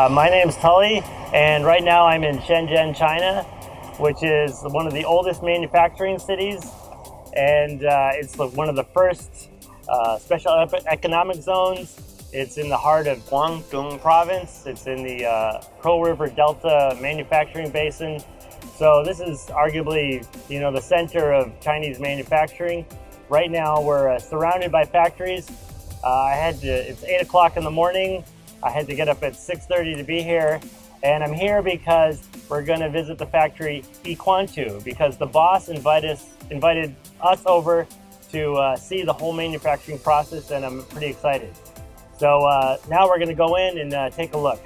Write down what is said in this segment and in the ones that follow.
My name's Tully, and right now I'm in Shenzhen, China, which is one of the oldest manufacturing cities, and it's one of the first special economic zones. It's in the heart of Guangdong province. It's in the Pearl River Delta manufacturing basin. So this is arguably, the center of Chinese manufacturing. Right now we're surrounded by factories. It's 8 o'clock in the morning. I had to get up at 6:30 to be here. And I'm here because we're going to visit the factory Yiquantu, because the boss invited us over to see the whole manufacturing process, and I'm pretty excited. So now we're going to go in and take a look.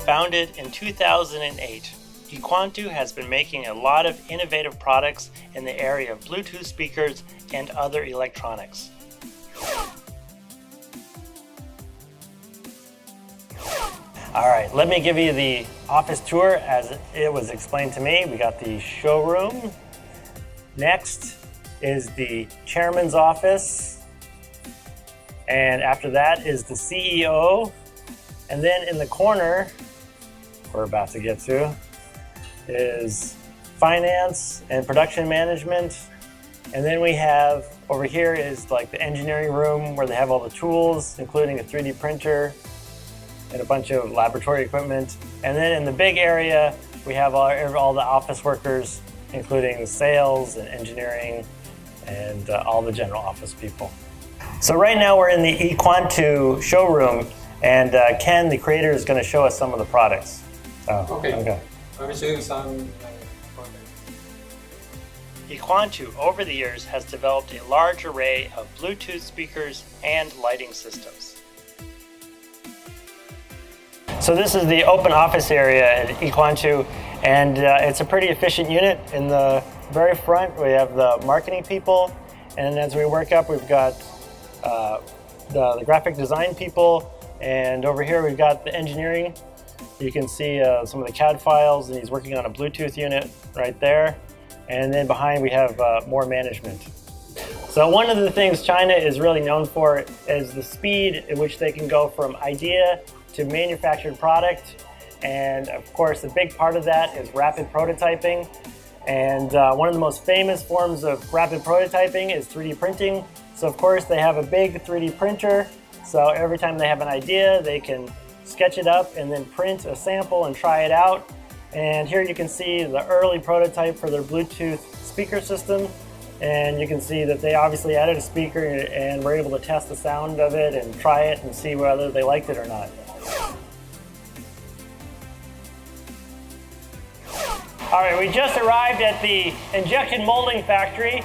Founded in 2008, Yiquantu has been making a lot of innovative products in the area of Bluetooth speakers and other electronics. All right, let me give you the office tour as it was explained to me. We got the showroom. Next is the chairman's office. And after that is the CEO. And then in the corner, we're about to get to, is finance and production management. And then we have over here is like the engineering room where they have all the tools, including a 3D printer and a bunch of laboratory equipment. And then in the big area, we have all the office workers, including sales and engineering and all the general office people. So right now we're in the Yiquantu showroom, and Ken, the creator, is going to show us some of the products. Okay. Let me show you some products. Yiquantu, over the years, has developed a large array of Bluetooth speakers and lighting systems. So this is the open office area at Yiquantu, and it's a pretty efficient unit. In the very front, we have the marketing people, and as we work up, we've got the graphic design people, and over here we've got the engineering. You can see some of the CAD files, and he's working on a Bluetooth unit right there. And then behind we have more management. So one of the things China is really known for is the speed at which they can go from idea to manufactured product. And of course, a big part of that is rapid prototyping. And one of the most famous forms of rapid prototyping is 3D printing. So of course, they have a big 3D printer. So every time they have an idea, they can sketch it up and then print a sample and try it out. And here you can see the early prototype for their Bluetooth speaker system. And you can see that they obviously added a speaker and were able to test the sound of it and try it and see whether they liked it or not. All right, we just arrived at the injection molding factory.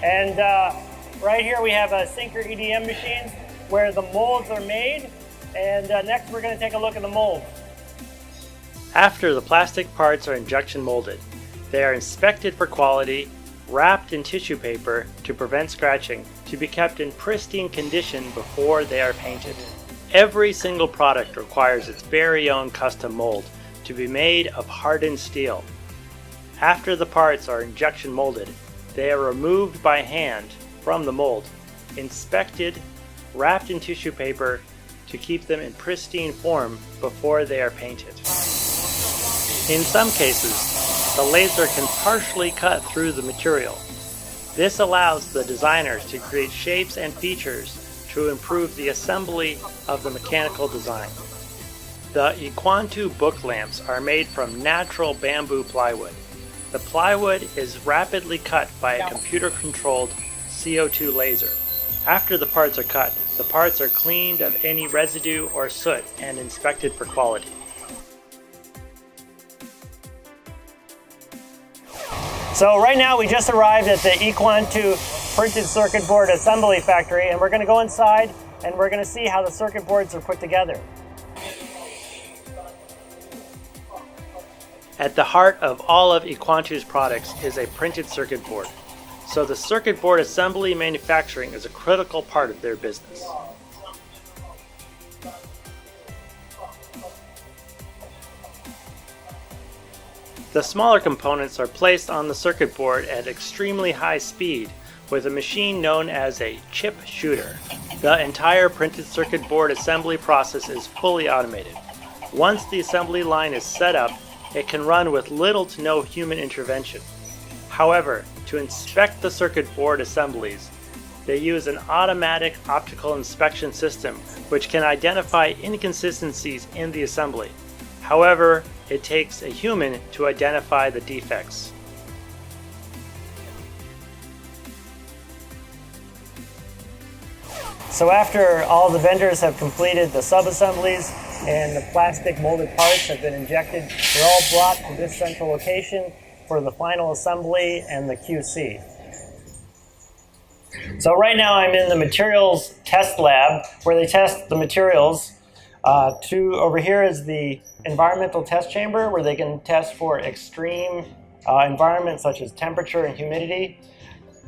And right here we have a Sinker EDM machines where the molds are made. And next we're going to take a look at the mold. After the plastic parts are injection molded, they are inspected for quality, wrapped in tissue paper to prevent scratching, to be kept in pristine condition before they are painted. Every single product requires its very own custom mold to be made of hardened steel. After the parts are injection molded, they are removed by hand from the mold, inspected, wrapped in tissue paper, to keep them in pristine form before they are painted. In some cases, the laser can partially cut through the material. This allows the designers to create shapes and features to improve the assembly of the mechanical design. The Yiquantu book lamps are made from natural bamboo plywood. The plywood is rapidly cut by a computer-controlled CO2 laser. After the parts are cut, the parts are cleaned of any residue or soot and inspected for quality. So right now we just arrived at the Yiquantu printed circuit board assembly factory, and we're going to go inside and we're going to see how the circuit boards are put together. At the heart of all of Yiquantu's products is a printed circuit board. So the circuit board assembly manufacturing is a critical part of their business. The smaller components are placed on the circuit board at extremely high speed, with a machine known as a chip shooter. The entire printed circuit board assembly process is fully automated. Once the assembly line is set up, it can run with little to no human intervention. However, to inspect the circuit board assemblies, they use an automatic optical inspection system which can identify inconsistencies in the assembly. However, it takes a human to identify the defects. So after all the vendors have completed the sub-assemblies and the plastic molded parts have been injected, they're all brought to this central location for the final assembly and the QC. So right now I'm in the materials test lab where they test the materials. Over here is the environmental test chamber where they can test for extreme environments such as temperature and humidity.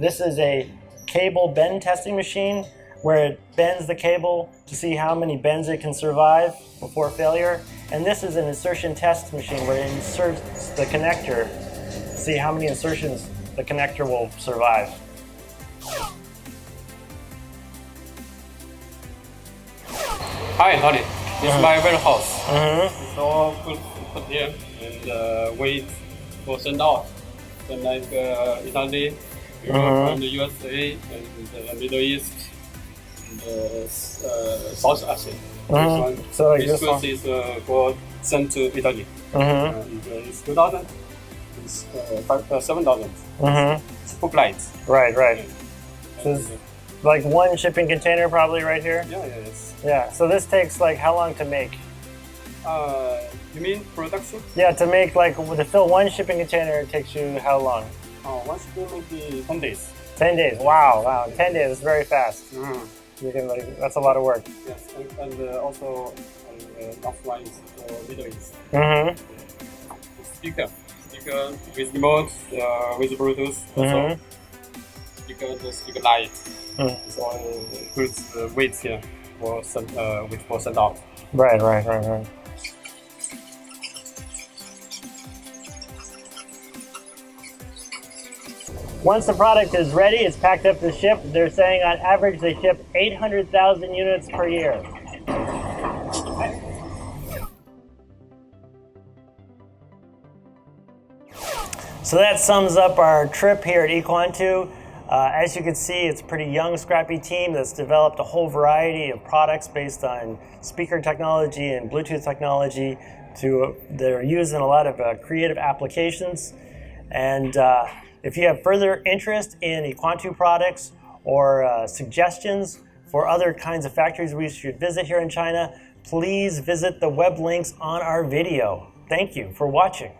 This is a cable bend testing machine where it bends the cable to see how many bends it can survive before failure. And this is an insertion test machine where it inserts the connector to see how many insertions the connector will survive. Hi, Tony. This is my warehouse. It's all put here and wait for send out. Then like Italy, Europe, and the USA, and the Middle East, and South Asia. So like this goods is for sent to Italy. It's 2,000. It's 7,000. It's full flights. Right. So it's like one shipping container probably right here? Yes. Yeah, so this takes like how long to make? You mean production? Yeah, to make to fill one shipping container, it takes you how long? One shipping maybe 10 days. 10 days, wow, 10 days is very fast. You can that's a lot of work. Yes, and also last line is for Middle East. Speaker with remote, with Bluetooth, also speaker light. So it puts the weights here for send out. Right. Once the product is ready, it's packed up to ship. They're saying on average they ship 800,000 units per year. So that sums up our trip here at Equantu. As you can see, it's a pretty young, scrappy team that's developed a whole variety of products based on speaker technology and Bluetooth technology that are used in a lot of creative applications. And if you have further interest in Equantu products or suggestions for other kinds of factories we should visit here in China, please visit the web links on our video. Thank you for watching.